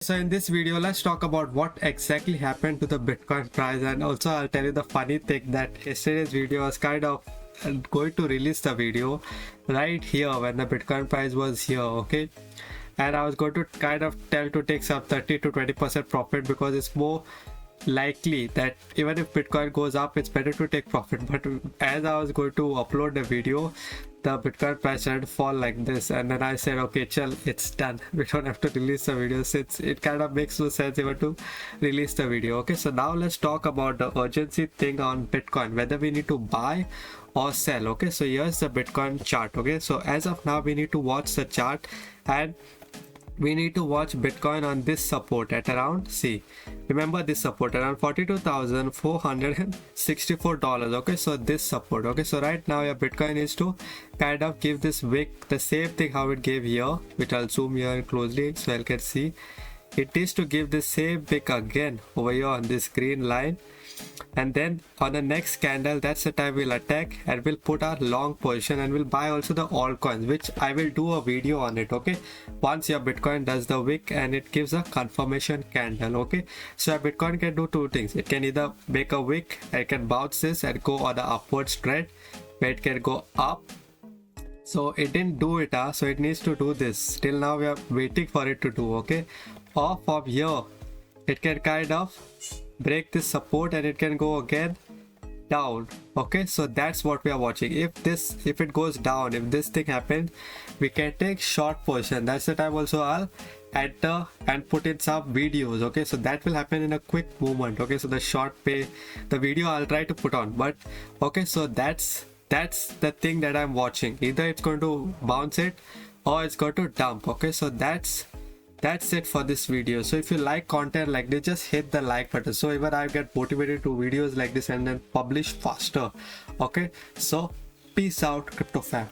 So in this video, let's talk about what exactly happened to the Bitcoin price, and also I'll tell you the funny thing that yesterday's video was kind of going to release the video right here when the Bitcoin price was here, okay? And I was going to kind of tell to take some 30 to 20% profit because it's more likely that even if Bitcoin goes up, it's better to take profit. But as I was going to upload the video, the Bitcoin price started to fall like this, and then I said, okay, chill, it's done, we don't have to release the video since it kind of makes no sense even to release the video. Okay, so now let's talk about the urgency thing on Bitcoin, whether we need to buy or sell. Okay, so here's the Bitcoin chart. Okay, so as of now we need to watch the chart, and we need to watch Bitcoin on this support at around, see, remember this support around $42,464. okay, so this support. Okay, so right now your Bitcoin is to kind of give this wick, the same thing how it gave here, which I'll zoom here closely so you can see. It is to give the same wick again over here on this green line, and then on the next candle, that's the time we'll attack and we'll put our long position, and we'll buy also the altcoins, which I will do a video on it. Okay, once your Bitcoin does the wick and it gives a confirmation candle. Okay, so your Bitcoin can do two things. It can either make a wick, it can bounce this and go on the upwards trend where it can go up. So it didn't do it, so it needs to do this. Till now we are waiting for it to do. Okay, or from here it can kind of break this support and it can go again down. Okay, so that's what we are watching. If it goes down, if this thing happens, we can take short position. That's the time also I'll enter and put in some videos. Okay, so that will happen in a quick moment. Okay, so the short pay, the video I'll try to put on, but okay, so that's the thing that I'm watching. Either it's going to bounce it or it's going to dump. Okay, so that's it for this video. So if you like content like this, just hit the like button so even I get motivated to videos like this and then publish faster. Okay, so peace out, crypto fam.